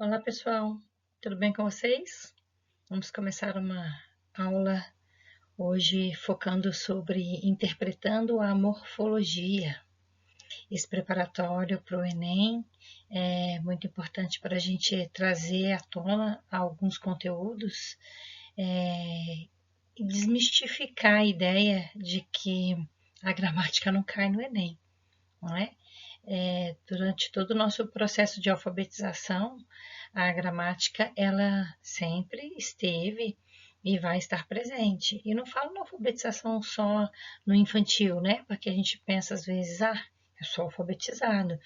Olá pessoal, tudo bem com vocês? Vamos começar uma aula hoje focando sobre interpretando a morfologia. Esse preparatório para o Enem é muito importante para a gente trazer à tona alguns conteúdos e desmistificar a ideia de que a gramática não cai no Enem, não é? Durante todo o nosso processo de alfabetização, a gramática ela sempre esteve e vai estar presente. E não falo na alfabetização só no infantil, né? Porque a gente pensa às vezes, eu sou alfabetizado.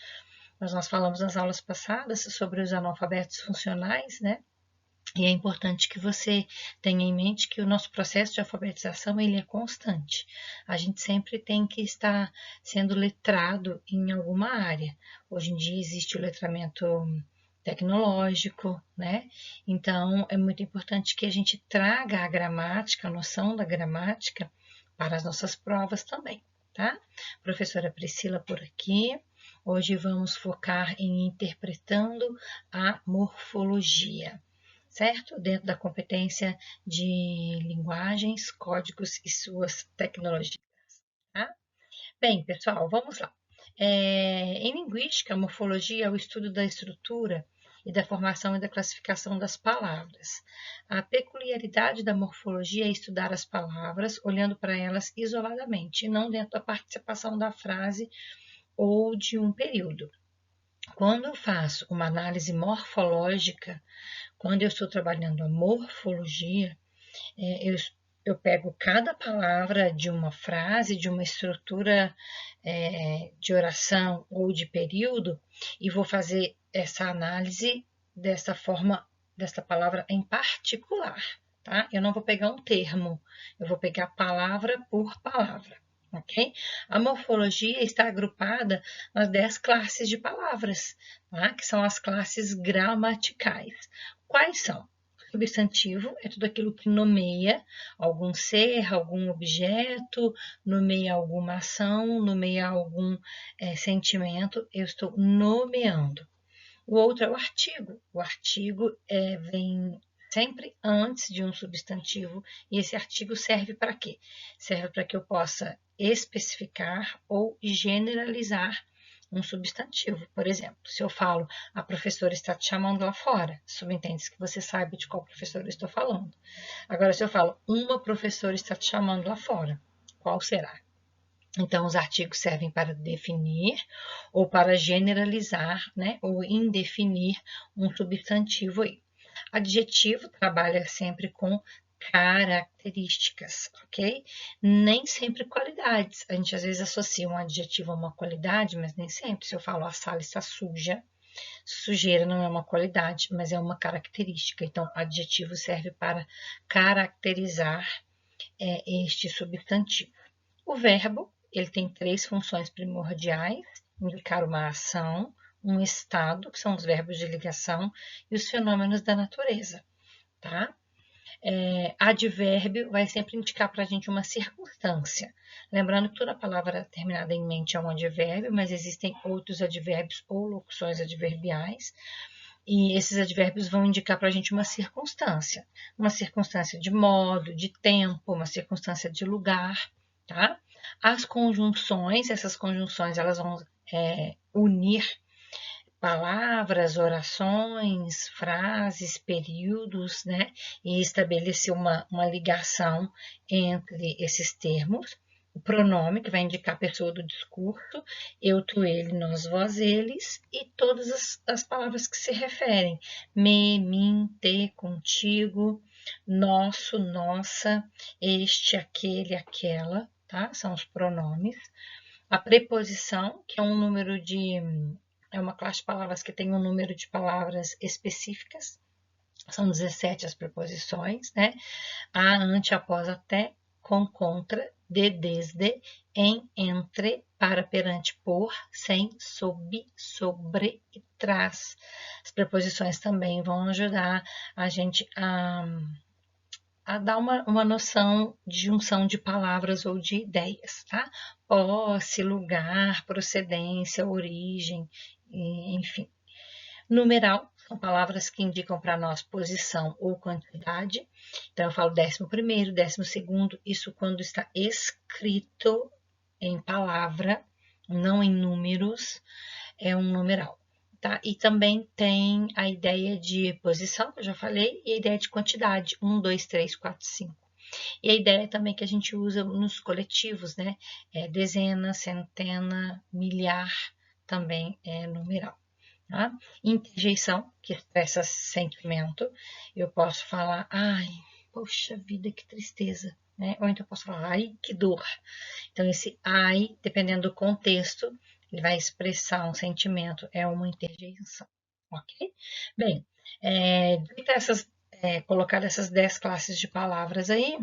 Mas nós falamos nas aulas passadas sobre os analfabetos funcionais, né? E é importante que você tenha em mente que o nosso processo de alfabetização ele é constante. A gente sempre tem que estar sendo letrado em alguma área. Hoje em dia existe o letramento tecnológico, né? Então é muito importante que a gente traga a gramática, a noção da gramática para as nossas provas também, tá? Professora Priscila por aqui. Hoje vamos focar em interpretando a morfologia, certo? Dentro da competência de linguagens, códigos e suas tecnologias, tá? Bem, pessoal, vamos lá. Em linguística, a morfologia é o estudo da estrutura e da formação e da classificação das palavras. A peculiaridade da morfologia é estudar as palavras olhando para elas isoladamente, não dentro da participação da frase ou de um período. Quando eu faço uma análise morfológica, quando eu estou trabalhando a morfologia, eu pego cada palavra de uma frase, de uma estrutura de oração ou de período e vou fazer essa análise dessa forma, dessa palavra em particular, tá? Eu não vou pegar um termo, eu vou pegar palavra por palavra, ok? A morfologia está agrupada nas 10 classes de palavras, tá? Que são as classes gramaticais. Quais são? Substantivo é tudo aquilo que nomeia algum ser, algum objeto, nomeia alguma ação, nomeia algum sentimento, eu estou nomeando. O outro é o artigo. O artigo vem sempre antes de um substantivo e esse artigo serve para quê? Serve para que eu possa especificar ou generalizar um substantivo. Por exemplo, se eu falo a professora está te chamando lá fora, subentende-se que você saiba de qual professora eu estou falando. Agora, se eu falo uma professora está te chamando lá fora, qual será? Então, os artigos servem para definir ou para generalizar, né, ou indefinir um substantivo aí. Adjetivo trabalha sempre com características, ok? Nem sempre qualidades. A gente às vezes associa um adjetivo a uma qualidade, mas nem sempre. Se eu falo a sala está suja, sujeira não é uma qualidade, mas é uma característica. Então, adjetivo serve para caracterizar este substantivo. O verbo, ele tem 3 funções primordiais: indicar uma ação, um estado, que são os verbos de ligação, e os fenômenos da natureza, tá? Advérbio vai sempre indicar para a gente uma circunstância. Lembrando que toda palavra terminada em mente é um advérbio, mas existem outros advérbios ou locuções adverbiais, e esses advérbios vão indicar para a gente uma circunstância de modo, de tempo, uma circunstância de lugar, tá? As conjunções, essas conjunções, elas vão unir palavras, orações, frases, períodos, né? E estabelecer uma ligação entre esses termos. O pronome, que vai indicar a pessoa do discurso, eu, tu, ele, nós, vós, eles, e todas as palavras que se referem: me, mim, te, contigo, nosso, nossa, este, aquele, aquela, tá? São os pronomes. A preposição, que é um número de... é uma classe de palavras que tem um número de palavras específicas. São 17 as preposições, né? A, ante, após, até, com, contra, de, desde, em, entre, para, perante, por, sem, sob, sobre e tras. As preposições também vão ajudar a gente a dar uma noção de junção de palavras ou de ideias, tá? Posse, lugar, procedência, origem, enfim. Numeral são palavras que indicam para nós posição ou quantidade. Então, eu falo 11º, 12º, isso quando está escrito em palavra, não em números, é um numeral. Tá? E também tem a ideia de posição, que eu já falei, e a ideia de quantidade, 1, 2, 3, 4, 5. E a ideia também que a gente usa nos coletivos, né? Dezena, centena, milhar, também é numeral. Tá? Interjeição, que expressa sentimento, eu posso falar, ai, poxa vida, que tristeza, né? Ou então eu posso falar, ai, que dor. Então, esse ai, dependendo do contexto, ele vai expressar um sentimento, é uma interjeição, ok? Bem, colocar essas 10 classes de palavras aí,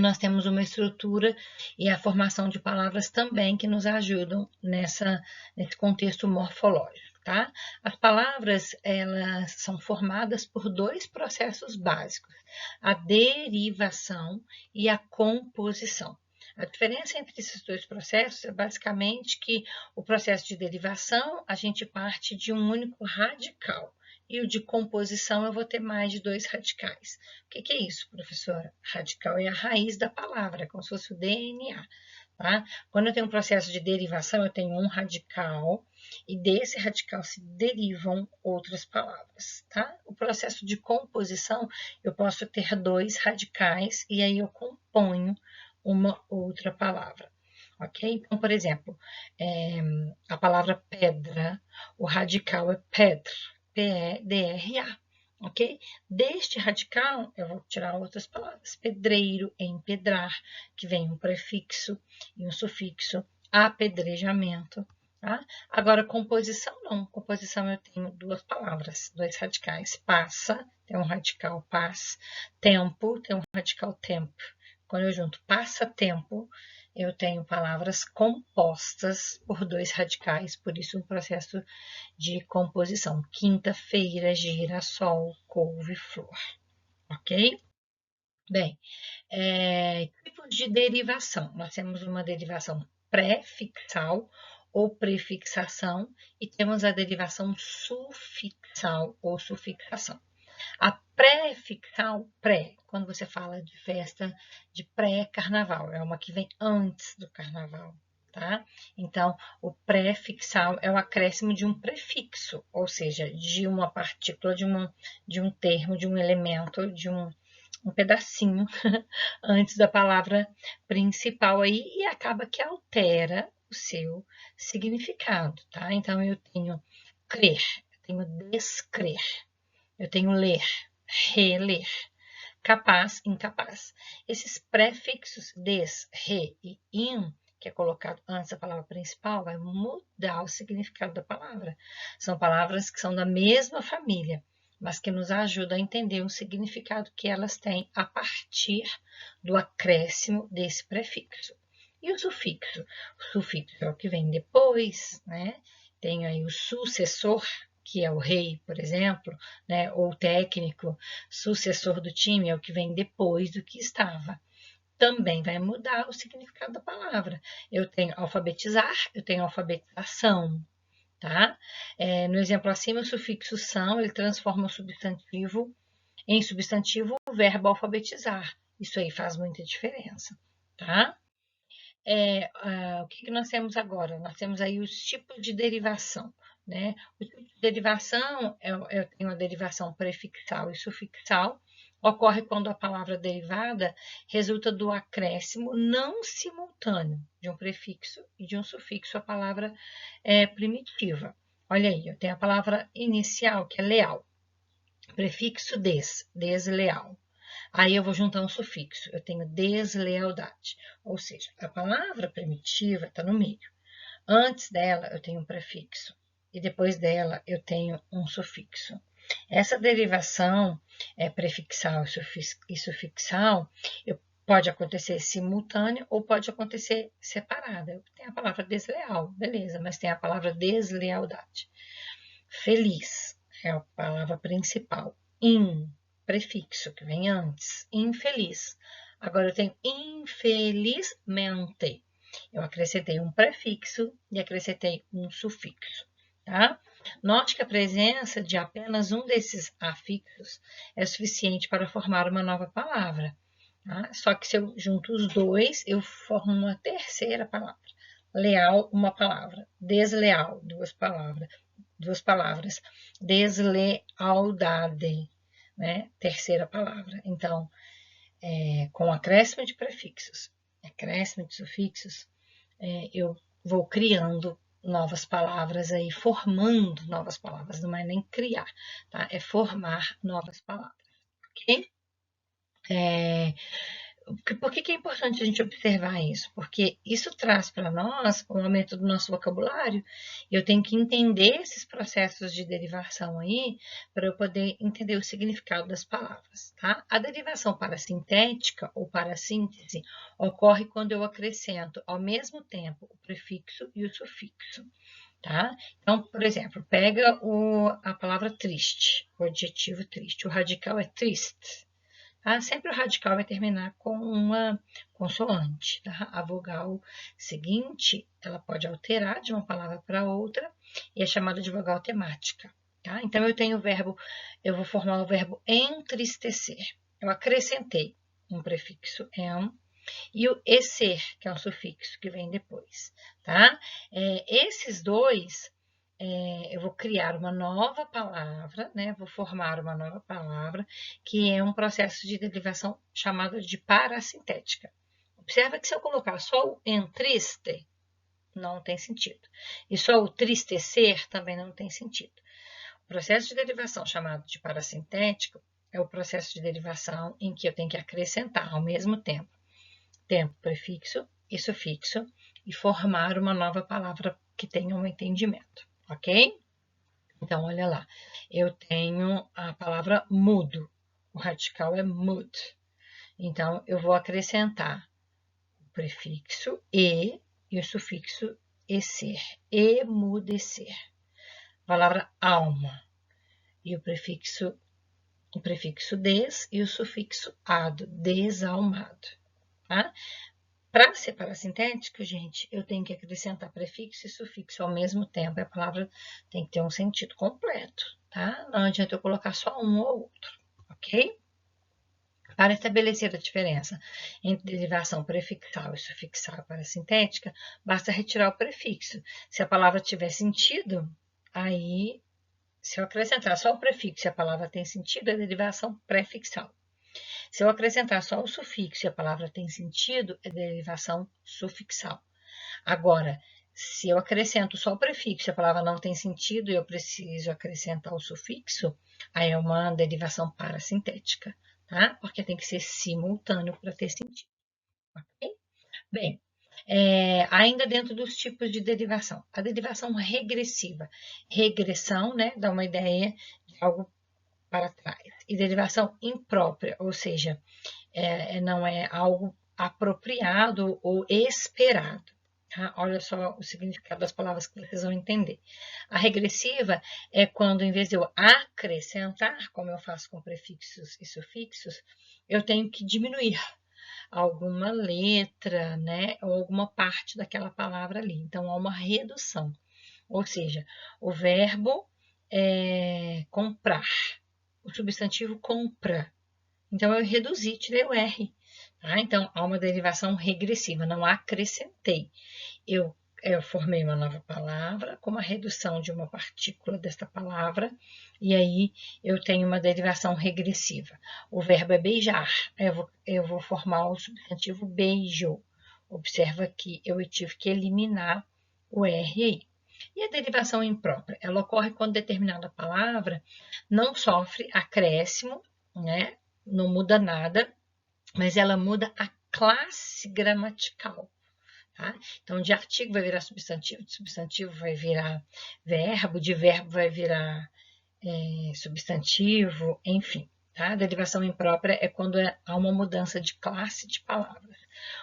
nós temos uma estrutura e a formação de palavras também que nos ajudam nesse contexto morfológico, tá? As palavras, elas são formadas por 2 processos básicos, a derivação e a composição. A diferença entre esses 2 processos é basicamente que o processo de derivação, a gente parte de um único radical, e o de composição eu vou ter mais de 2 radicais. O que é isso, professora? Radical é a raiz da palavra, é como se fosse o DNA. Tá? Quando eu tenho um processo de derivação, eu tenho um radical, e desse radical se derivam outras palavras. Tá? O processo de composição, eu posso ter 2 radicais, e aí eu componho uma outra palavra. Ok? Então, por exemplo, a palavra pedra, o radical é pedra. P-E-D-R-A, ok? Deste radical, eu vou tirar outras palavras. Pedreiro, empedrar, que vem um prefixo e um sufixo. Apedrejamento, tá? Agora, composição não. Composição eu tenho 2 palavras, 2 radicais. Passa, tem um radical paz. Tempo, tem um radical tempo. Quando eu junto passa-tempo, eu tenho palavras compostas por 2 radicais, por isso um processo de composição. Quinta-feira, girassol, couve-flor. Ok? Bem, tipos de derivação. Nós temos uma derivação prefixal ou prefixação e temos a derivação sufixal ou sufixação. A prefixal, quando você fala de festa de pré-carnaval, é uma que vem antes do carnaval, tá? Então, o prefixal é o acréscimo de um prefixo, ou seja, de uma partícula, de um termo, de um elemento, de um pedacinho antes da palavra principal aí e acaba que altera o seu significado, tá? Então, eu tenho crer, eu tenho descrer, eu tenho ler, reler, capaz, incapaz. Esses prefixos des, re e in, que é colocado antes da palavra principal, vai mudar o significado da palavra. São palavras que são da mesma família, mas que nos ajudam a entender o significado que elas têm a partir do acréscimo desse prefixo. E o sufixo? O sufixo é o que vem depois, né? Tem aí o sucessor, que é o rei, por exemplo, né? Ou técnico, sucessor do time, é o que vem depois do que estava. Também vai mudar o significado da palavra. Eu tenho alfabetizar, eu tenho alfabetização, tá? No exemplo acima, o sufixo são, ele transforma o substantivo em substantivo o verbo alfabetizar. Isso aí faz muita diferença, tá? O que nós temos agora? Nós temos aí os tipos de derivação, né? O tipo de derivação, eu tenho a derivação prefixal e sufixal, ocorre quando a palavra derivada resulta do acréscimo não simultâneo de um prefixo e de um sufixo à palavra primitiva. Olha aí, eu tenho a palavra inicial, que é leal, prefixo desleal. Aí eu vou juntar um sufixo, eu tenho deslealdade, ou seja, a palavra primitiva está no meio. Antes dela eu tenho um prefixo e depois dela eu tenho um sufixo. Essa derivação prefixal e sufixal pode acontecer simultânea ou pode acontecer separada. Tem a palavra desleal, beleza, mas tem a palavra deslealdade. Feliz é a palavra principal. Prefixo que vem antes, infeliz. Agora eu tenho infelizmente. Eu acrescentei um prefixo e acrescentei um sufixo, tá? Note que a presença de apenas um desses afixos é suficiente para formar uma nova palavra. Tá? Só que se eu junto os dois, eu formo uma terceira palavra. Leal, uma palavra. Desleal, duas palavras. Deslealdade, né? Terceira palavra. Então, com acréscimo de prefixos, acréscimo de sufixos, eu vou criando novas palavras aí, formando novas palavras, não é nem criar, tá? É formar novas palavras, ok? Por que é importante a gente observar isso? Porque isso traz para nós um aumento do nosso vocabulário, e eu tenho que entender esses processos de derivação aí, para eu poder entender o significado das palavras, tá? A derivação parasintética ou parassíntese ocorre quando eu acrescento ao mesmo tempo o prefixo e o sufixo, tá? Então, por exemplo, pega a palavra triste, o adjetivo triste, o radical é triste. Sempre o radical vai terminar com uma consoante. Tá? A vogal seguinte, ela pode alterar de uma palavra para outra e é chamada de vogal temática. Tá? Então, eu vou formar o verbo entristecer. Eu acrescentei um prefixo em e o ecer, que é um sufixo que vem depois. Tá? Esses dois eu vou criar uma nova palavra, né? Vou formar uma nova palavra, que é um processo de derivação chamado de parasintética. Observa que se eu colocar só o entriste, não tem sentido. E só o tristecer também não tem sentido. O processo de derivação chamado de parasintético é o processo de derivação em que eu tenho que acrescentar ao mesmo tempo prefixo e sufixo e formar uma nova palavra que tenha um entendimento. Ok? Então, olha lá. Eu tenho a palavra mudo. O radical é mud. Então, eu vou acrescentar o prefixo e o sufixo ecer. Emudecer. A palavra alma. E o prefixo des e o sufixo ado. Desalmado. Tá? Para ser parasintético, gente, eu tenho que acrescentar prefixo e sufixo ao mesmo tempo. A palavra tem que ter um sentido completo, tá? Não adianta eu colocar só um ou outro, ok? Para estabelecer a diferença entre derivação prefixal e sufixal parasintética, basta retirar o prefixo. Se a palavra tiver sentido, aí, se eu acrescentar só o prefixo e a palavra tem sentido, é derivação prefixal. Se eu acrescentar só o sufixo e a palavra tem sentido, é derivação sufixal. Agora, se eu acrescento só o prefixo e a palavra não tem sentido e eu preciso acrescentar o sufixo, aí é uma derivação parasintética, tá? Porque tem que ser simultâneo para ter sentido, ok? Bem, ainda dentro dos tipos de derivação. A derivação regressiva. Regressão, né, dá uma ideia de algo para trás. E derivação imprópria, ou seja, não é algo apropriado ou esperado. Tá? Olha só o significado das palavras que vocês vão entender. A regressiva é quando, em vez de eu acrescentar, como eu faço com prefixos e sufixos, eu tenho que diminuir alguma letra, né, ou alguma parte daquela palavra ali. Então, há uma redução. Ou seja, o verbo comprar, o substantivo compra. Então, eu reduzi, tirei o R. Tá? Então, há uma derivação regressiva, não acrescentei. Eu formei uma nova palavra com uma redução de uma partícula desta palavra, e aí eu tenho uma derivação regressiva. O verbo é beijar, eu vou formar o substantivo beijo. Observa que eu tive que eliminar o R aí. E a derivação imprópria? Ela ocorre quando determinada palavra não sofre acréscimo, né? Não muda nada, mas ela muda a classe gramatical. Tá? Então, de artigo vai virar substantivo, de substantivo vai virar verbo, de verbo vai virar substantivo, enfim. Tá? A derivação imprópria é quando há uma mudança de classe de palavras.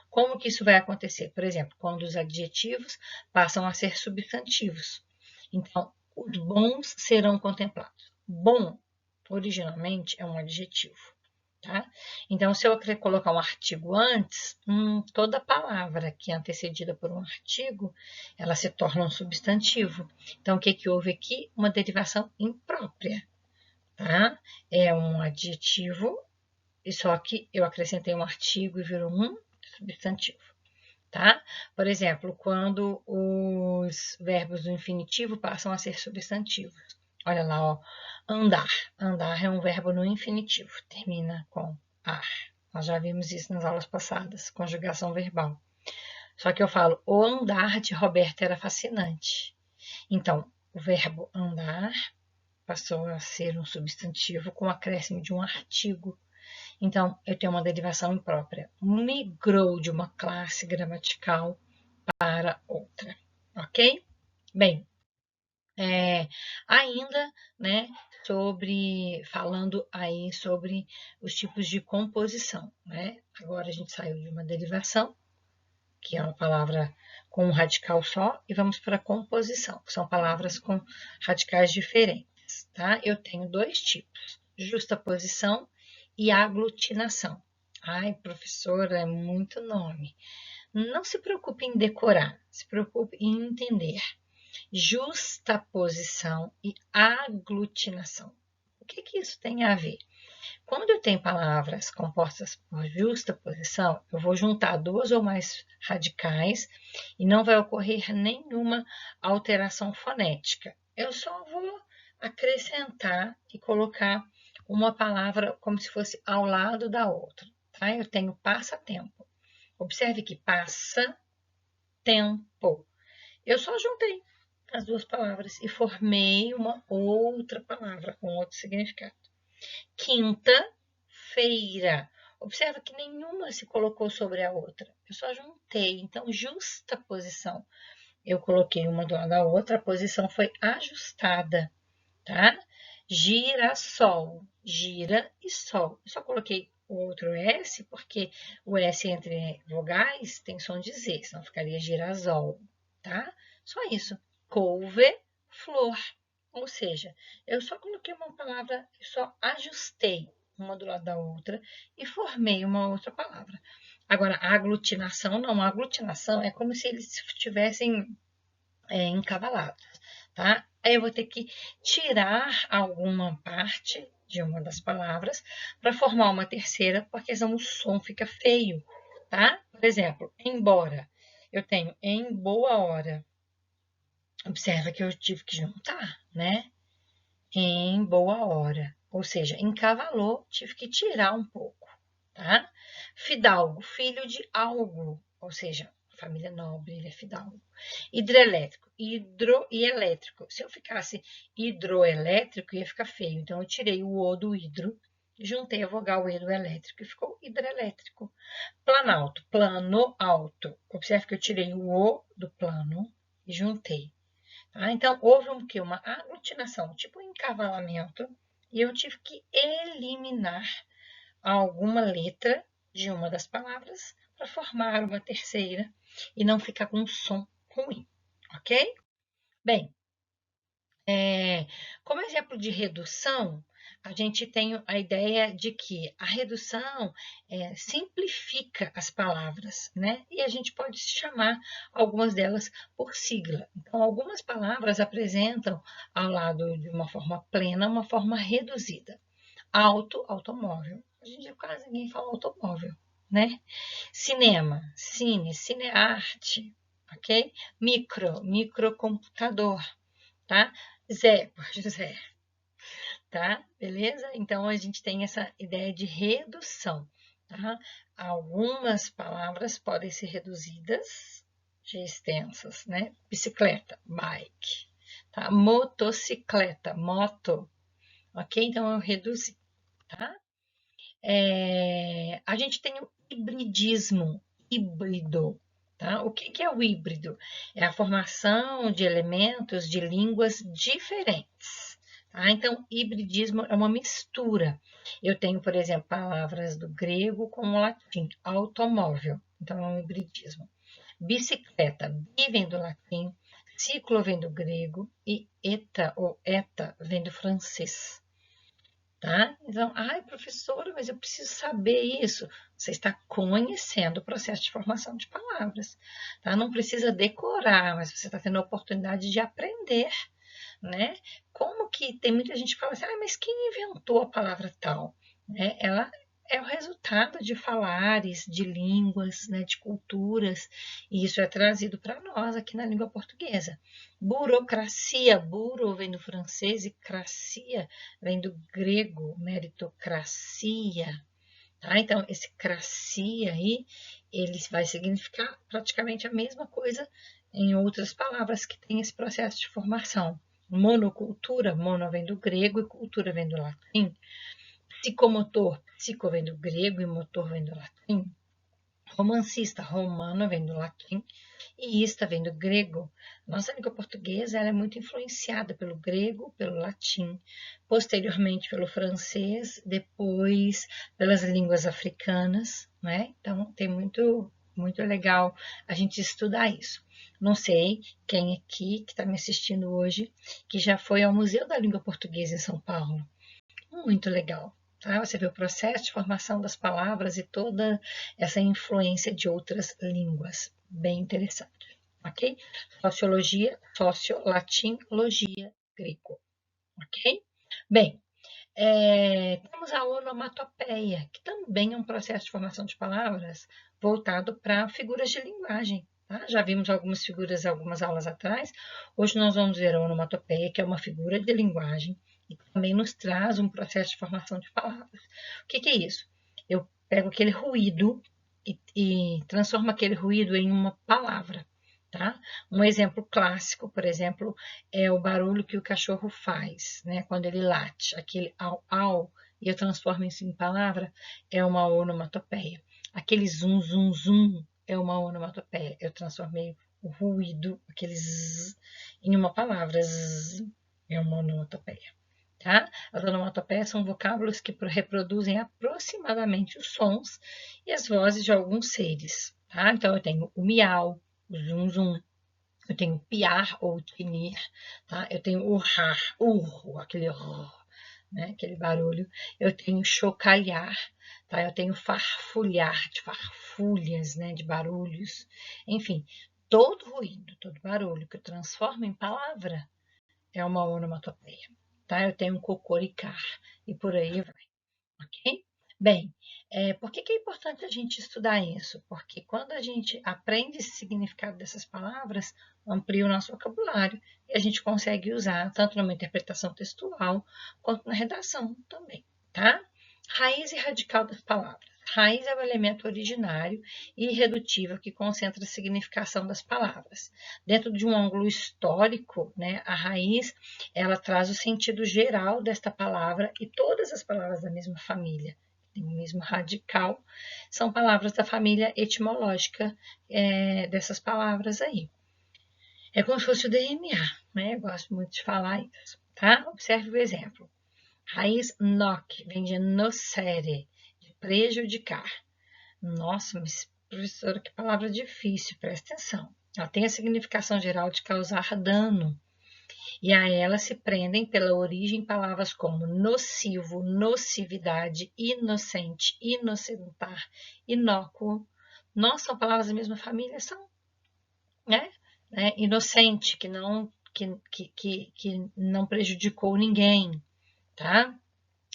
Como que isso vai acontecer? Por exemplo, quando os adjetivos passam a ser substantivos. Então, os bons serão contemplados. Bom, originalmente, é um adjetivo. tá? Então, se eu colocar um artigo antes, toda palavra que é antecedida por um artigo, ela se torna um substantivo. Então, o que que houve aqui? Uma derivação imprópria, tá? É um adjetivo, e só que eu acrescentei um artigo e virou um substantivo, tá? Por exemplo, quando os verbos do infinitivo passam a ser substantivos. Olha lá, ó, andar. Andar é um verbo no infinitivo, termina com ar. Nós já vimos isso nas aulas passadas, conjugação verbal. Só que eu falo, o andar de Roberta era fascinante. Então, o verbo andar passou a ser um substantivo com o acréscimo de um artigo. Então, eu tenho uma derivação imprópria. Migrou de uma classe gramatical para outra, ok? Bem, ainda, né, falando aí sobre os tipos de composição, né? Agora a gente saiu de uma derivação, que é uma palavra com um radical só, e vamos para a composição, que são palavras com radicais diferentes, tá? Eu tenho dois tipos, justaposição e aglutinação. Ai, professora, é muito nome. Não se preocupe em decorar, se preocupe em entender. Justaposição e aglutinação. O que que isso tem a ver? Quando eu tenho palavras compostas por justaposição, eu vou juntar duas ou mais radicais e não vai ocorrer nenhuma alteração fonética. Eu só vou acrescentar e colocar uma palavra como se fosse ao lado da outra, tá? Eu tenho passa-tempo. Observe que passa, tempo. Eu só juntei as duas palavras e formei uma outra palavra com outro significado. Quinta-feira. Observa que nenhuma se colocou sobre a outra. Eu só juntei. Então, justaposição. Eu coloquei uma do lado da outra, a posição foi ajustada, tá? Girassol. Gira e sol. Eu só coloquei o outro S, porque o S entre vogais tem som de Z, senão ficaria girasol, tá? Só isso. Couve, flor. Ou seja, eu só coloquei uma palavra, só ajustei uma do lado da outra e formei uma outra palavra. Agora, a aglutinação não. A aglutinação é como se eles estivessem encavalados, tá? Aí eu vou ter que tirar alguma parte de uma das palavras para formar uma terceira, porque senão o som fica feio, tá? Por exemplo, embora. Eu tenho em boa hora. Observa que eu tive que juntar, né? Em boa hora. Ou seja, encavalou, tive que tirar um pouco, tá? Fidalgo, filho de algo. Ou seja, família nobre, ele é fidalgo. Hidrelétrico, hidro e elétrico. Se eu ficasse hidroelétrico, ia ficar feio. Então, eu tirei o O do hidro, juntei a vogal E do elétrico e ficou hidrelétrico. Planalto, plano alto. Observe que eu tirei o O do plano e juntei. Tá? Então, houve uma aglutinação, tipo um encavalamento, e eu tive que eliminar alguma letra de uma das palavras para formar uma terceira e não ficar com um som ruim, ok? Bem, como exemplo de redução, a gente tem a ideia de que a redução simplifica as palavras, né? E a gente pode chamar algumas delas por sigla. Então, algumas palavras apresentam, ao lado de uma forma plena, uma forma reduzida. Auto, automóvel. Hoje em dia quase ninguém fala automóvel, né? Cinema, cine, cinearte, ok? Microcomputador, tá? Zé, José, tá? Beleza? Então, a gente tem essa ideia de redução, tá? Algumas palavras podem ser reduzidas de extensas, né? Bicicleta, bike, tá? Motocicleta, moto, ok? Então, eu reduzi, tá? A gente tem o hibridismo, híbrido, tá? O que é o híbrido? É a formação de elementos de línguas diferentes. Tá? Então, hibridismo é uma mistura. Eu tenho, por exemplo, palavras do grego com o latim, automóvel. Então, é um hibridismo. Bicicleta, bi vem do latim, ciclo vem do grego e eta ou eta vem do francês. tá? Então, ai, professora, mas eu preciso saber isso. Você está conhecendo o processo de formação de palavras, tá? Não precisa decorar, mas você está tendo a oportunidade de aprender, né? Como que tem muita gente que fala assim, ah, mas quem inventou a palavra tal? Né? Ela é o resultado de falares, de línguas, né, de culturas, e isso é trazido para nós aqui na língua portuguesa. Burocracia, buro vem do francês e cracia vem do grego, meritocracia. Tá? Então, esse cracia aí, ele vai significar praticamente a mesma coisa em outras palavras que têm esse processo de formação. Monocultura, mono vem do grego e cultura vem do latim. Psicomotor, psico vem do grego e motor vem do latim. Romancista, romano vem do latim e ista vem do grego. Nossa língua portuguesa ela é muito influenciada pelo grego, pelo latim, posteriormente pelo francês, depois pelas línguas africanas, né? Então tem muito legal a gente estudar isso. Não sei quem aqui que está me assistindo hoje que já foi ao Museu da Língua Portuguesa em São Paulo. Muito legal. Tá? Você vê o processo de formação das palavras e toda essa influência de outras línguas. Bem interessante. Ok? Sociologia, latim, logia, grego. Ok? Bem, temos a onomatopeia, que também é um processo de formação de palavras voltado para figuras de linguagem. Tá? Já vimos algumas figuras algumas aulas atrás. Hoje nós vamos ver a onomatopeia, que é uma figura de linguagem e também nos traz um processo de formação de palavras. O que é isso? Eu pego aquele ruído e transformo aquele ruído em uma palavra. Tá? Um exemplo clássico, por exemplo, é o barulho que o cachorro faz, né? Quando ele late, aquele au, e eu transformo isso em palavra, é uma onomatopeia. Aquele zum, zum, zum é uma onomatopeia. Eu transformei o ruído, aquele zzz, em uma palavra. Zzz, é uma onomatopeia. Tá? As onomatopeias são vocábulos que reproduzem aproximadamente os sons e as vozes de alguns seres. Tá? Então, eu tenho o miau, o zum, zum, eu tenho piar ou tinir, tá? Eu tenho urrar, urro, aquele né? Aquele barulho. Eu tenho chocalhar, tá? Eu tenho farfulhar, de farfulhas, né? De barulhos. Enfim, todo ruído, todo barulho que eu transformo em palavra é uma onomatopeia, tá? Eu tenho um cocoricar e por aí vai, ok? Bem, por que é importante a gente estudar isso? Porque quando a gente aprende esse significado dessas palavras, amplia o nosso vocabulário e a gente consegue usar tanto numa interpretação textual quanto na redação também, tá? Raiz e radical das palavras. Raiz é o elemento originário e irredutível que concentra a significação das palavras. Dentro de um ângulo histórico, né, a raiz ela traz o sentido geral desta palavra e todas as palavras da mesma família tem o mesmo radical, são palavras da família etimológica dessas palavras aí. É como se fosse o DNA, né? Eu gosto muito de falar isso, tá? Observe o exemplo. Raiz noc vem de nocere, de prejudicar. Nossa, mas professora, que palavra difícil, presta atenção. Ela tem a significação geral de causar dano, e a ela se prendem pela origem palavras como nocivo, nocividade, inocente, inocentar, inócuo. Não são palavras da mesma família, são, né? Inocente, que não prejudicou ninguém, tá?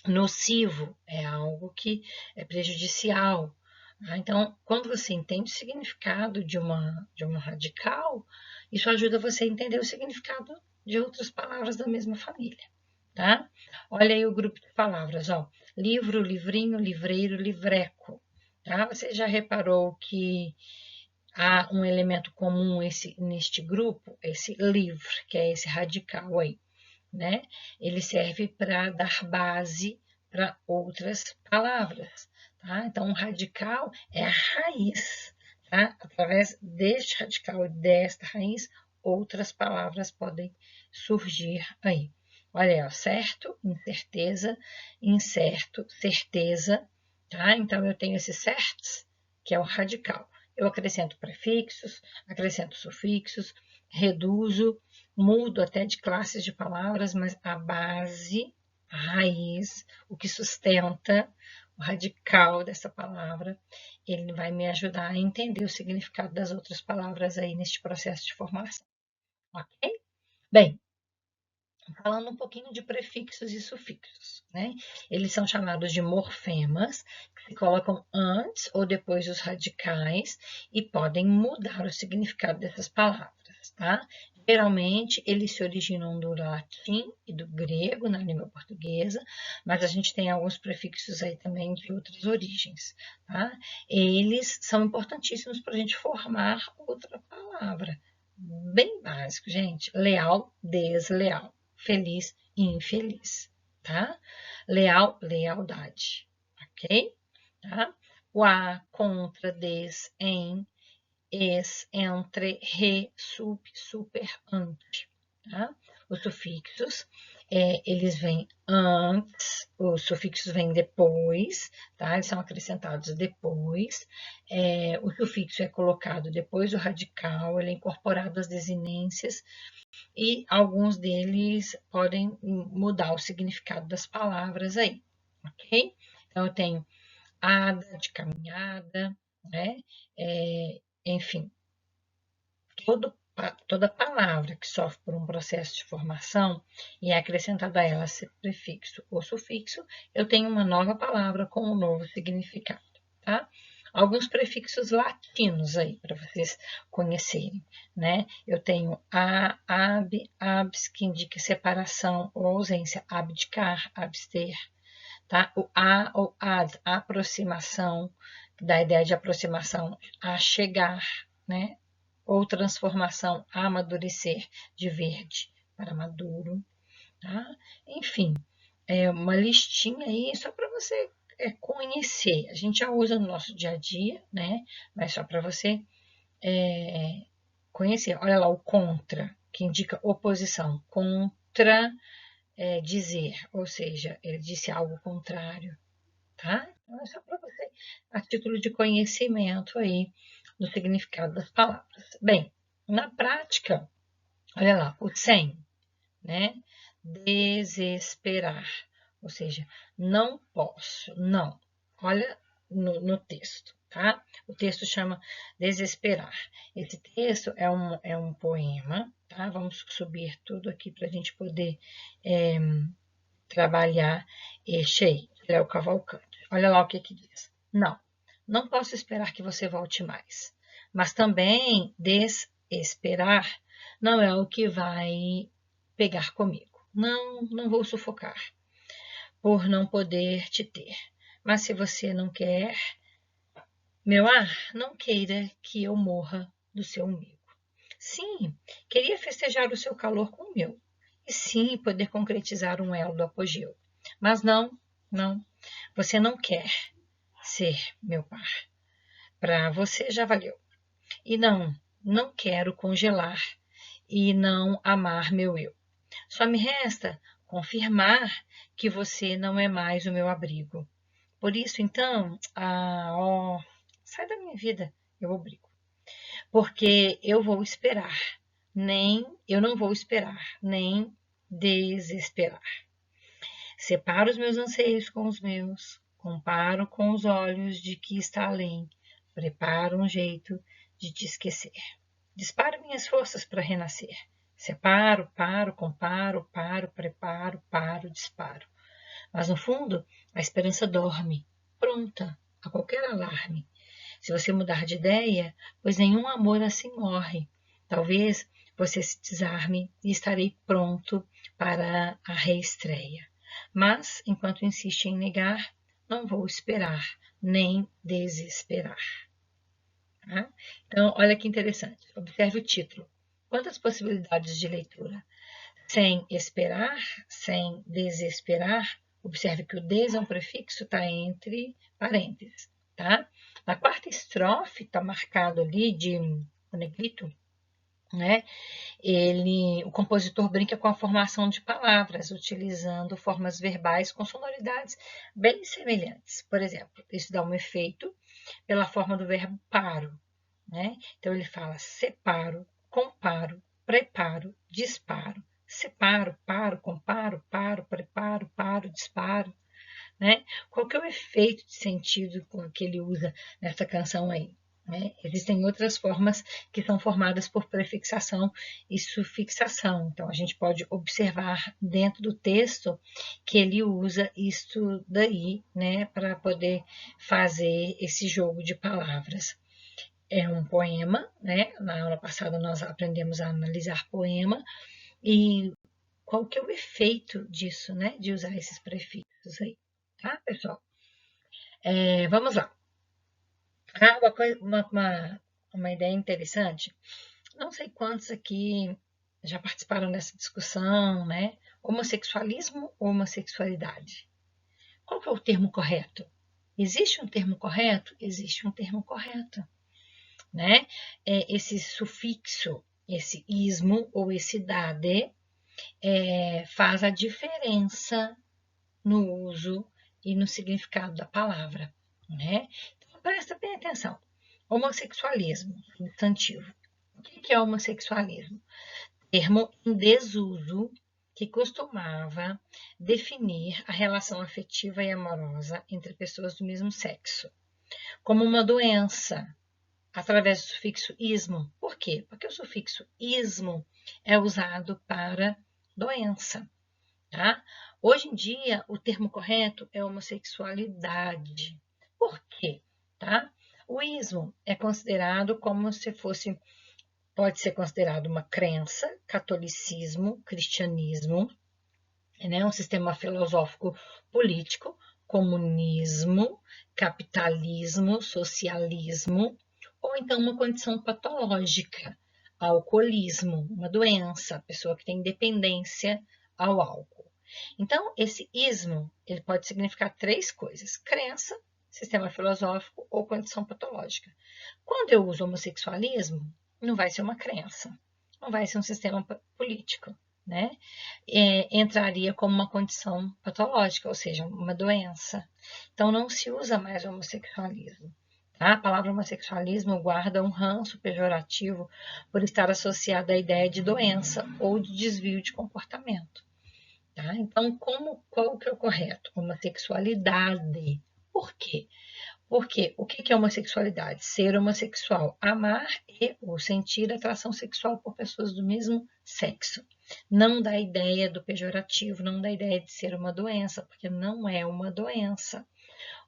Nocivo é algo que é prejudicial. Tá? Então, quando você entende o significado de uma radical, isso ajuda você a entender o significado de outras palavras da mesma família. Tá? Olha aí o grupo de palavras, ó. Livro, livrinho, livreiro, livreco. Tá? Você já reparou que há um elemento comum neste grupo, esse livre, que é esse radical aí, né? Ele serve para dar base para outras palavras, tá? Então, o radical é a raiz, tá? Através deste radical e desta raiz, outras palavras podem surgir aí. Olha aí, ó, certo, incerteza, incerto, certeza, tá? Então, eu tenho esses certos, que é o radical. Eu acrescento prefixos, acrescento sufixos, reduzo, mudo até de classes de palavras, mas a base a raiz, o que sustenta, o radical dessa palavra, ele vai me ajudar a entender o significado das outras palavras aí neste processo de formação, ok? Bem, falando um pouquinho de prefixos e sufixos, né? Eles são chamados de morfemas, que se colocam antes ou depois dos radicais e podem mudar o significado dessas palavras, tá? Geralmente, eles se originam do latim e do grego na língua portuguesa, mas a gente tem alguns prefixos aí também de outras origens, tá? Eles são importantíssimos para a gente formar outra palavra. Bem básico, gente. Leal, desleal. Feliz e infeliz, tá? Leal, lealdade, ok? Tá? O a, contra, des, em, es, entre, re, sub, super, ante, tá? Os sufixos, eles vêm antes, os sufixos vêm depois, tá? Eles são acrescentados depois. O sufixo é colocado depois do radical, ele é incorporado às desinências, e alguns deles podem mudar o significado das palavras aí, ok? Então, eu tenho ada, de caminhada, né? Enfim, toda palavra que sofre por um processo de formação e é acrescentado a ela prefixo ou sufixo, eu tenho uma nova palavra com um novo significado, tá? Alguns prefixos latinos aí para vocês conhecerem, né? Eu tenho a, ab, abs, que indica separação ou ausência, abdicar, abster, tá? O a ou ad, aproximação, que dá a ideia de aproximação, a chegar, né? Ou transformação, amadurecer, de verde para maduro, tá? Enfim, é uma listinha aí só para você conhecer. A gente já usa no nosso dia a dia, né? Mas só para você conhecer. Olha lá o contra, que indica oposição. Contra dizer, ou seja, ele disse algo contrário, tá? Então é só para você, a título de conhecimento aí do significado das palavras. Bem, na prática, olha lá, o sem, né? Desesperar, ou seja, não posso, não. Olha no texto, tá? O texto chama Desesperar. Esse texto é um poema, tá? Vamos subir tudo aqui para a gente poder trabalhar este aí, Léo Cavalcante. Olha lá o que diz. Não, não posso esperar que você volte mais. Mas também desesperar não é o que vai pegar comigo. Não, não vou sufocar por não poder te ter. Mas se você não quer, meu ar, não queira que eu morra do seu umbigo. Sim, queria festejar o seu calor com o meu. E sim, poder concretizar um elo do apogeu. Mas não, não. Você não quer ser meu par. Para você já valeu. E não, não quero congelar e não amar meu eu. Só me resta confirmar que você não é mais o meu abrigo. Por isso, então, sai da minha vida, eu obrigo. Porque eu não vou esperar, nem desesperar. Separo os meus anseios com os meus, comparo com os olhos de que está além, preparo um jeito de te esquecer. Disparo minhas forças para renascer. Separo, paro, comparo, paro, preparo, paro, disparo. Mas no fundo, a esperança dorme, pronta a qualquer alarme. Se você mudar de ideia, pois nenhum amor assim morre. Talvez você se desarme e estarei pronto para a reestreia. Mas, enquanto insiste em negar, não vou esperar, nem desesperar. Tá? Então, olha que interessante. Observe o título. Quantas possibilidades de leitura? Sem esperar, sem desesperar. Observe que o des é um prefixo, está entre parênteses. Tá? Na quarta estrofe, está marcado ali de negrito, né? O compositor brinca com a formação de palavras, utilizando formas verbais com sonoridades bem semelhantes. Por exemplo, isso dá um efeito pela forma do verbo paro, né? Então ele fala separo, comparo, preparo, disparo. Separo, paro, comparo, paro, preparo, paro, disparo, né? Qual que é o efeito de sentido que ele usa nessa canção aí? Né? Existem outras formas que são formadas por prefixação e sufixação. Então, a gente pode observar dentro do texto que ele usa isso daí, né, para poder fazer esse jogo de palavras. É um poema, né? Na aula passada nós aprendemos a analisar poema e qual que é o efeito disso, né? De usar esses prefixos aí, tá, pessoal? Vamos lá. Uma ideia interessante. Não sei quantos aqui já participaram dessa discussão, né? Homossexualismo ou homossexualidade? Qual que é o termo correto? Existe um termo correto? Existe um termo correto, né? Esse sufixo, esse ismo ou esse dade, faz a diferença no uso e no significado da palavra, né? Então, presta bem atenção. Homossexualismo, substantivo. O que é homossexualismo? Termo em desuso que costumava definir a relação afetiva e amorosa entre pessoas do mesmo sexo, como uma doença, através do sufixo ismo. Por quê? Porque o sufixo ismo é usado para doença, tá? Hoje em dia, o termo correto é homossexualidade. Por quê? Tá? O ismo é considerado como se fosse, pode ser considerado uma crença, catolicismo, cristianismo, né? Um sistema filosófico político, comunismo, capitalismo, socialismo, ou então uma condição patológica, alcoolismo, uma doença, a pessoa que tem dependência ao álcool. Então, esse ismo, ele pode significar três coisas: crença, sistema filosófico ou condição patológica. Quando eu uso homossexualismo, não vai ser uma crença, não vai ser um sistema político, né? Entraria como uma condição patológica, ou seja, uma doença. Então, não se usa mais o homossexualismo. Tá? A palavra homossexualismo guarda um ranço pejorativo por estar associada à ideia de doença ou de desvio de comportamento. Tá? Então, qual que é o correto? Homossexualidade. Por quê? Porque o que é homossexualidade? Ser homossexual, amar e ou sentir atração sexual por pessoas do mesmo sexo. Não dá ideia do pejorativo, não dá ideia de ser uma doença, porque não é uma doença.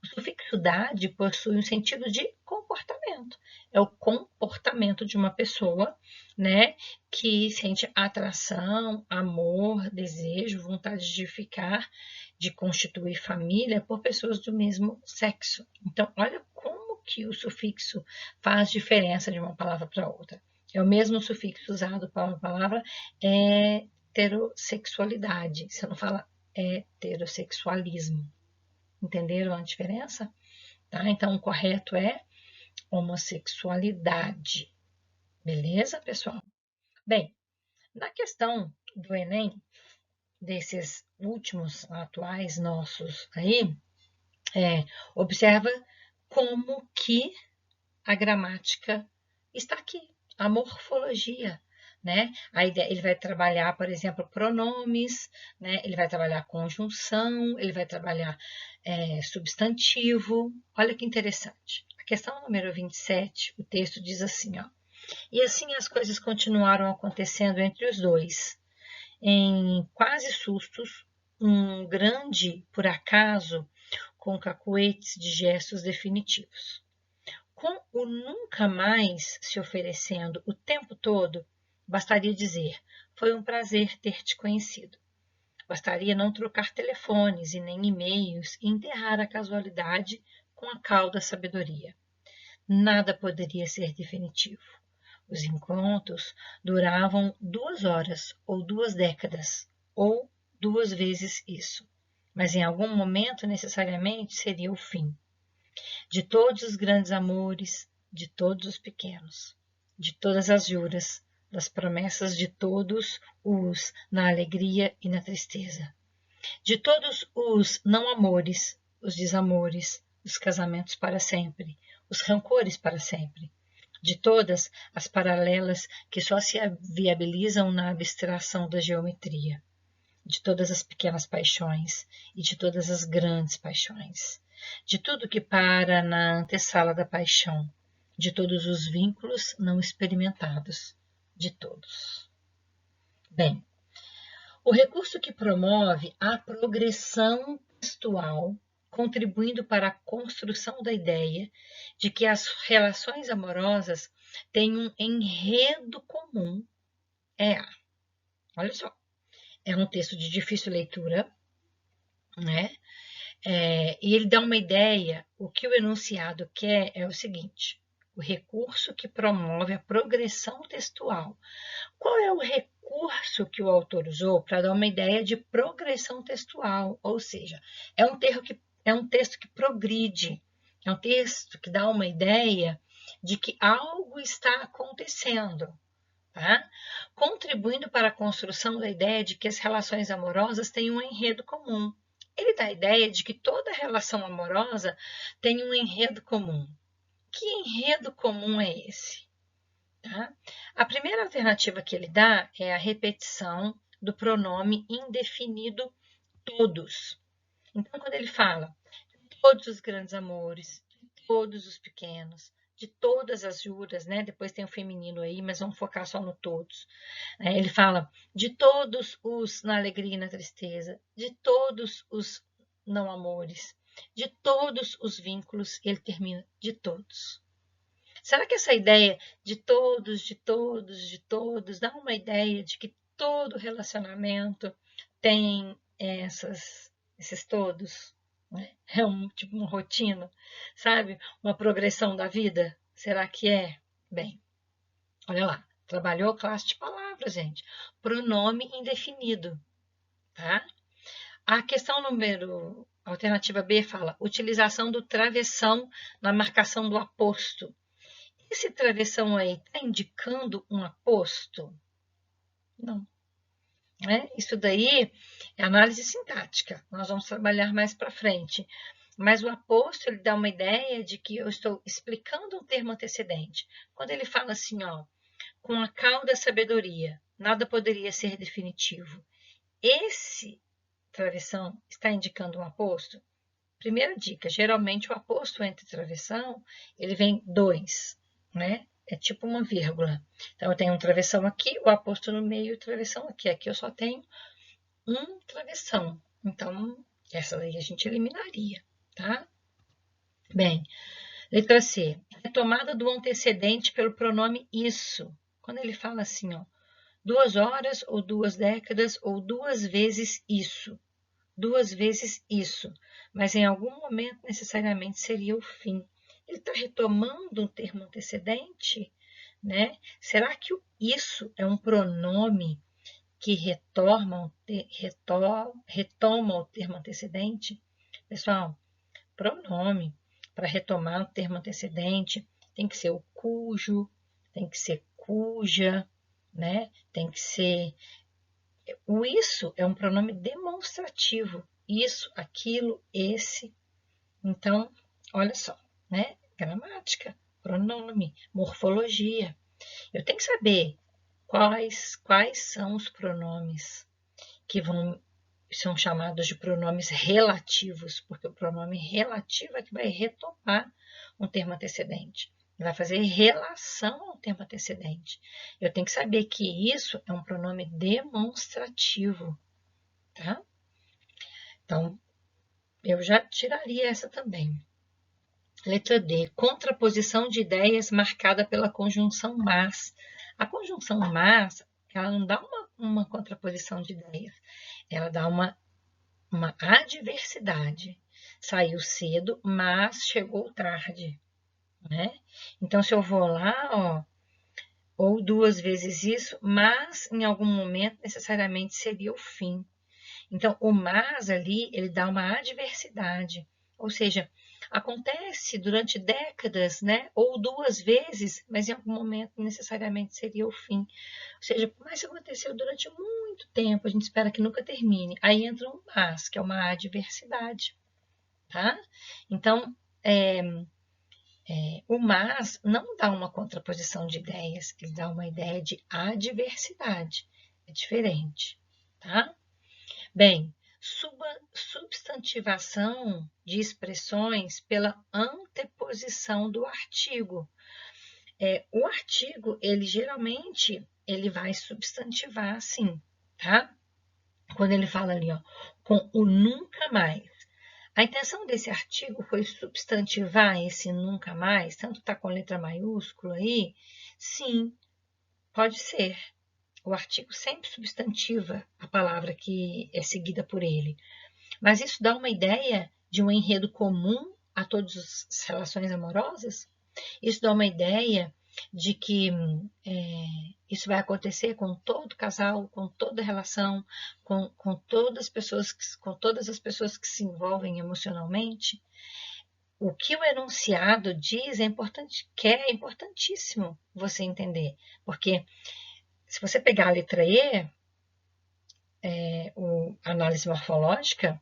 O sufixo dade possui um sentido de comportamento. É o comportamento de uma pessoa, né, que sente atração, amor, desejo, vontade de ficar, de constituir família por pessoas do mesmo sexo. Então, olha como que o sufixo faz diferença de uma palavra para outra. É o mesmo sufixo usado para a palavra heterossexualidade. Você não fala heterossexualismo. Entenderam a diferença? Tá? Então, o correto é homossexualidade. Beleza, pessoal? Bem, na questão do Enem, desses últimos atuais nossos aí, observa como que a gramática está aqui, a morfologia, né? A ideia, ele vai trabalhar, por exemplo, pronomes, né? Ele vai trabalhar conjunção, ele vai trabalhar substantivo. Olha que interessante. A questão número 27, o texto diz assim, ó. E assim as coisas continuaram acontecendo entre os dois. Em quase sustos, um grande por acaso, com cacuetes de gestos definitivos. Com o nunca mais se oferecendo o tempo todo, bastaria dizer: foi um prazer ter te conhecido. Bastaria não trocar telefones e nem e-mails e enterrar a casualidade com a cal da sabedoria. Nada poderia ser definitivo. Os encontros duravam 2 horas ou 2 décadas, ou 2 vezes isso. Mas em algum momento, necessariamente, seria o fim. De todos os grandes amores, de todos os pequenos, de todas as juras, das promessas de todos os na alegria e na tristeza, de todos os não amores, os desamores, os casamentos para sempre, os rancores para sempre, de todas as paralelas que só se viabilizam na abstração da geometria, de todas as pequenas paixões e de todas as grandes paixões, de tudo que para na antessala da paixão, de todos os vínculos não experimentados, de todos. Bem, o recurso que promove a progressão textual, contribuindo para a construção da ideia de que as relações amorosas têm um enredo comum, olha só, é um texto de difícil leitura, né? E ele dá uma ideia, o que o enunciado quer é o seguinte: o recurso que promove a progressão textual. Qual é o recurso que o autor usou para dar uma ideia de progressão textual? Ou seja, é um texto que progride, é um texto que dá uma ideia de que algo está acontecendo, tá? Contribuindo para a construção da ideia de que as relações amorosas têm um enredo comum. Ele dá a ideia de que toda relação amorosa tem um enredo comum. Que enredo comum é esse? Tá? A primeira alternativa que ele dá é a repetição do pronome indefinido todos. Então, quando ele fala de todos os grandes amores, de todos os pequenos, de todas as juras, né? Depois tem o feminino aí, mas vamos focar só no todos. Ele fala de todos os na alegria e na tristeza, de todos os não amores, de todos os vínculos, ele termina de todos. Será que essa ideia de todos, de todos, de todos, dá uma ideia de que todo relacionamento tem esses todos? Né? É tipo uma rotina, sabe? Uma progressão da vida? Será que é? Bem, olha lá. Trabalhou classe de palavras, gente. Pronome indefinido, tá? A questão alternativa B fala utilização do travessão na marcação do aposto. Esse travessão aí está indicando um aposto? Não. Isso daí é análise sintática. Nós vamos trabalhar mais para frente. Mas o aposto, ele dá uma ideia de que eu estou explicando um termo antecedente. Quando ele fala assim, ó, com a cal da sabedoria, nada poderia ser definitivo. Esse travessão está indicando um aposto? Primeira dica, geralmente o aposto entre travessão, ele vem dois, né? É tipo uma vírgula. Então, eu tenho um travessão aqui, o aposto no meio e o travessão aqui. Aqui eu só tenho um travessão. Então, essa daí a gente eliminaria, tá? Bem, letra C. Retomada do antecedente pelo pronome isso. Quando ele fala assim, ó, 2 horas ou 2 décadas ou 2 vezes isso. 2 vezes isso. Mas em algum momento necessariamente seria o fim. Ele está retomando um termo antecedente, né? Será que o isso é um pronome que retoma o termo antecedente? Pessoal, pronome para retomar o termo antecedente tem que ser o cujo, tem que ser cuja, né? Tem que ser... O isso é um pronome demonstrativo. Isso, aquilo, esse. Então, olha só, né? Gramática, pronome, morfologia. Eu tenho que saber quais são os pronomes que são chamados de pronomes relativos, porque o pronome relativo é que vai retomar um termo antecedente, vai fazer relação ao termo antecedente. Eu tenho que saber que isso é um pronome demonstrativo, tá? Então, eu já tiraria essa também. Letra D, contraposição de ideias marcada pela conjunção mas. A conjunção mas, ela não dá uma contraposição de ideias, ela dá uma adversidade. Saiu cedo, mas chegou tarde, né? Então, se eu vou lá, ó, ou 2 vezes isso, mas em algum momento necessariamente seria o fim. Então, o mas ali, ele dá uma adversidade, ou seja, acontece durante décadas, né? Ou 2 vezes, mas em algum momento necessariamente seria o fim. Ou seja, mas aconteceu durante muito tempo, a gente espera que nunca termine. Aí entra um mas, que é uma adversidade, tá? Então, o mas não dá uma contraposição de ideias, ele dá uma ideia de adversidade. É diferente, tá? Bem, substantivação de expressões pela anteposição do artigo. O artigo, ele geralmente, ele vai substantivar assim, tá? Quando ele fala ali, ó, com o nunca mais. A intenção desse artigo foi substantivar esse nunca mais, tanto tá com letra maiúscula aí? Sim, pode ser. O artigo sempre substantiva a palavra que é seguida por ele. Mas isso dá uma ideia de um enredo comum a todas as relações amorosas? Isso dá uma ideia de que isso vai acontecer com todo casal, com toda relação, com todas as pessoas que se envolvem emocionalmente. O que o enunciado diz é importante, que é importantíssimo você entender, porque se você pegar a letra E, a análise morfológica,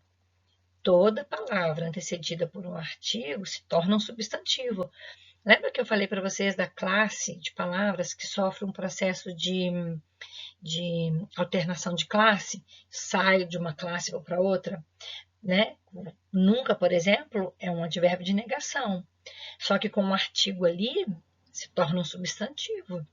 toda palavra antecedida por um artigo se torna um substantivo. Lembra que eu falei para vocês da classe de palavras que sofre um processo de alternação de classe? Saio de uma classe ou para outra, né? Nunca, por exemplo, é um advérbio de negação. Só que com um artigo ali, se torna um substantivo.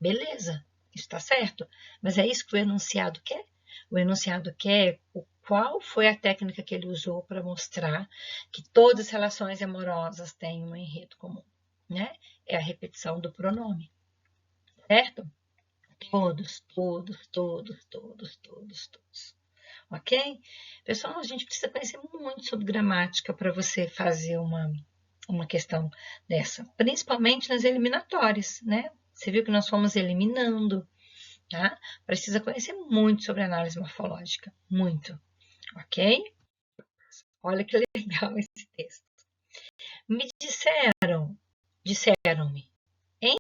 Beleza, isso está certo. Mas é isso que o enunciado quer? O enunciado quer qual foi a técnica que ele usou para mostrar que todas as relações amorosas têm um enredo comum, né? É a repetição do pronome, certo? Todos, todos, todos, todos, todos, todos. Ok? Pessoal, a gente precisa conhecer muito sobre gramática para você fazer uma questão dessa, principalmente nas eliminatórias, né? Você viu que nós fomos eliminando, tá? Precisa conhecer muito sobre análise morfológica, muito, ok? Olha que legal esse texto. Me disseram-me, hein?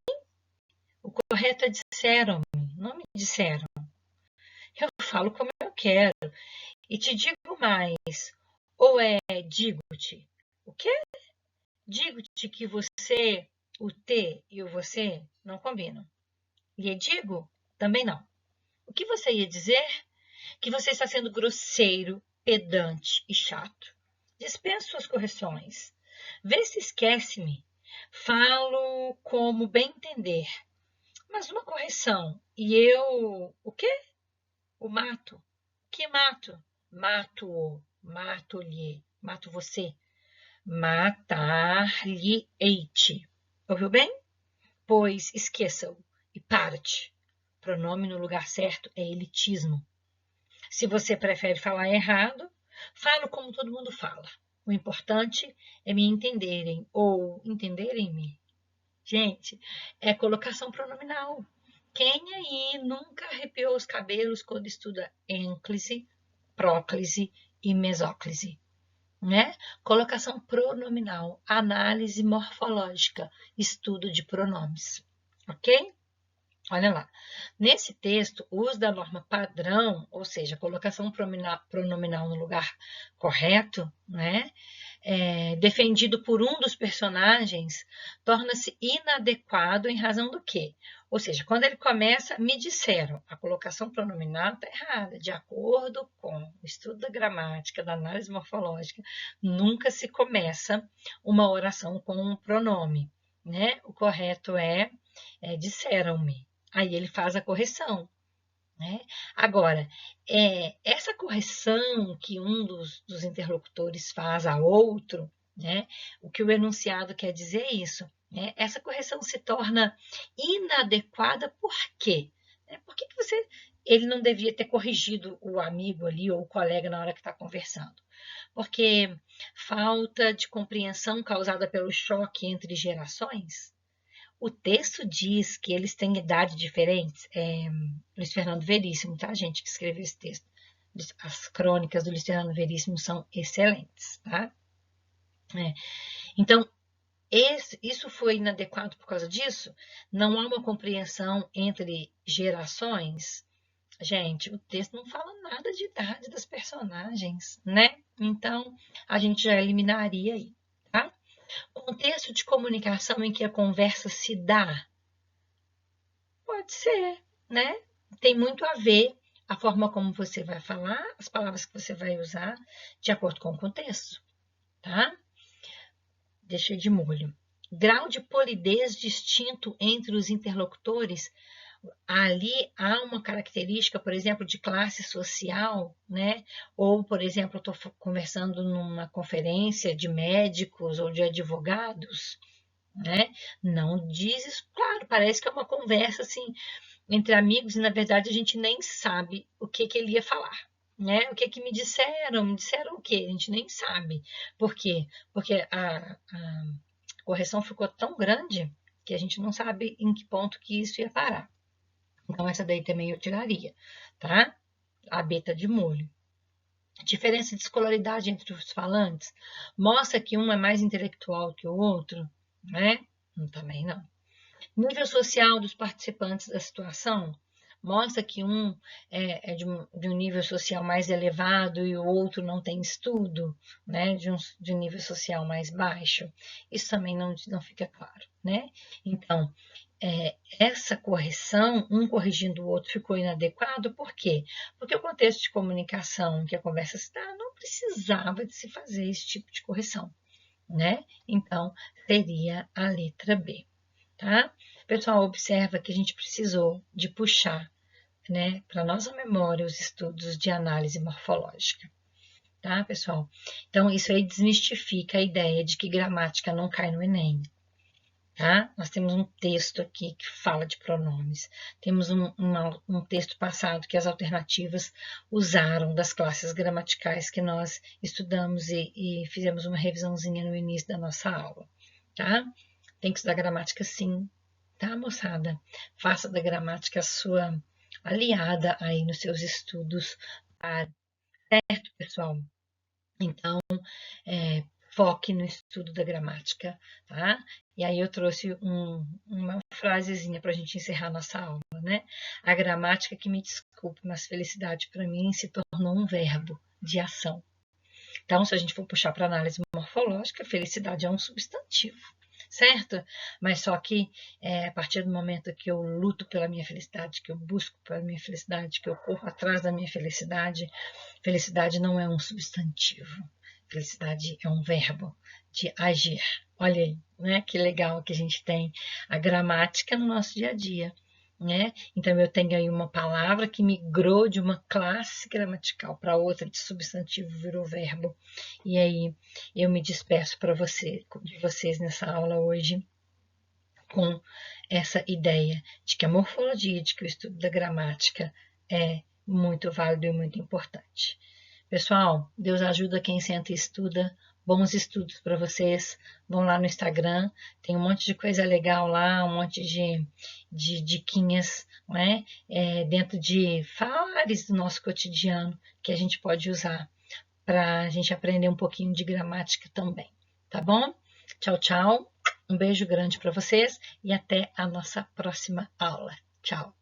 O correto é disseram-me, não me disseram. Eu falo como eu quero e te digo mais, ou digo-te. O quê? Digo-te que você, o te e o você não combinam. Lhe digo? Também não. O que você ia dizer? Que você está sendo grosseiro, pedante e chato. Dispenso suas correções. Vê se esquece-me. Falo como bem entender. Mas uma correção. E eu... O quê? O mato. Que mato? Mato-o. Mato-lhe. Mato você. Matar-lhe-eite. Ouviu bem? Pois esqueça-o e parte. Pronome no lugar certo é elitismo. Se você prefere falar errado, falo como todo mundo fala. O importante é me entenderem ou entenderem-me. Gente, é colocação pronominal. Quem aí nunca arrepiou os cabelos quando estuda ênclise, próclise e mesóclise? Né? Colocação pronominal, análise morfológica, estudo de pronomes. Ok? Olha lá. Nesse texto, o uso da norma padrão, ou seja, colocação pronominal no lugar correto, né? Defendido por um dos personagens, torna-se inadequado em razão do quê? Ou seja, quando ele começa, me disseram, a colocação pronominal está errada. De acordo com o estudo da gramática, da análise morfológica, nunca se começa uma oração com um pronome, né? O correto é disseram-me. Aí ele faz a correção, né? Agora, essa correção que um dos interlocutores faz a outro, né? O que o enunciado quer dizer é isso, né? Essa correção se torna inadequada por quê? Por que ele não devia ter corrigido o amigo ali ou o colega na hora que está conversando? Porque falta de compreensão causada pelo choque entre gerações? O texto diz que eles têm idade diferentes. Luiz Fernando Veríssimo, tá, gente, que escreveu esse texto. As crônicas do Luiz Fernando Veríssimo são excelentes, tá? Então, isso foi inadequado por causa disso? Não há uma compreensão entre gerações? Gente, o texto não fala nada de idade das personagens, né? Então, a gente já eliminaria aí, tá? Contexto de comunicação em que a conversa se dá? Pode ser, né? Tem muito a ver a forma como você vai falar, as palavras que você vai usar, de acordo com o contexto, tá? Deixei de molho. Grau de polidez distinto entre os interlocutores. Ali há uma característica, por exemplo, de classe social, né? Ou, por exemplo, eu estou conversando numa conferência de médicos ou de advogados, né? Não diz isso, claro, parece que é uma conversa assim entre amigos e na verdade a gente nem sabe o que ele ia falar, né? O que me disseram o quê? A gente nem sabe. Por quê? Porque a correção ficou tão grande que a gente não sabe em que ponto que isso ia parar. Então essa daí também eu tiraria, tá? A B tá de molho. Diferença de escolaridade entre os falantes mostra que um é mais intelectual que o outro, né? Também não. Nível social dos participantes da situação mostra que um é de um nível social mais elevado e o outro não tem estudo, né? De um nível social mais baixo. Isso também não fica claro, né? Então, essa correção, um corrigindo o outro, ficou inadequado, por quê? Porque o contexto de comunicação que a conversa está não precisava de se fazer esse tipo de correção, né? Então, seria a letra B, tá? Pessoal, observa que a gente precisou de puxar, né, para nossa memória os estudos de análise morfológica, tá, pessoal? Então, isso aí desmistifica a ideia de que gramática não cai no Enem. Tá? Nós temos um texto aqui que fala de pronomes. Temos um texto passado que as alternativas usaram das classes gramaticais que nós estudamos e fizemos uma revisãozinha no início da nossa aula. Tá? Tem que estudar gramática sim, tá, moçada? Faça da gramática a sua aliada aí nos seus estudos, certo, pessoal? Então, foque no estudo da gramática, tá? E aí eu trouxe uma frasezinha para a gente encerrar nossa aula, né? A gramática, que me desculpe, mas felicidade para mim se tornou um verbo de ação. Então, se a gente for puxar para análise morfológica, felicidade é um substantivo, certo? Mas só que a partir do momento que eu luto pela minha felicidade, que eu busco pela minha felicidade, que eu corro atrás da minha felicidade, felicidade não é um substantivo. Felicidade é um verbo de agir. Olha aí, né? Que legal que a gente tem a gramática no nosso dia a dia, né? Então eu tenho aí uma palavra que migrou de uma classe gramatical para outra, de substantivo virou verbo. E aí eu me despeço de vocês nessa aula hoje com essa ideia de que a morfologia, de que o estudo da gramática é muito válido e muito importante. Pessoal, Deus ajuda quem senta e estuda. Bons estudos para vocês. Vão lá no Instagram, tem um monte de coisa legal lá, um monte de diquinhas, né? Dentro de falares do nosso cotidiano que a gente pode usar para a gente aprender um pouquinho de gramática também, tá bom? Tchau, tchau. Um beijo grande para vocês e até a nossa próxima aula. Tchau.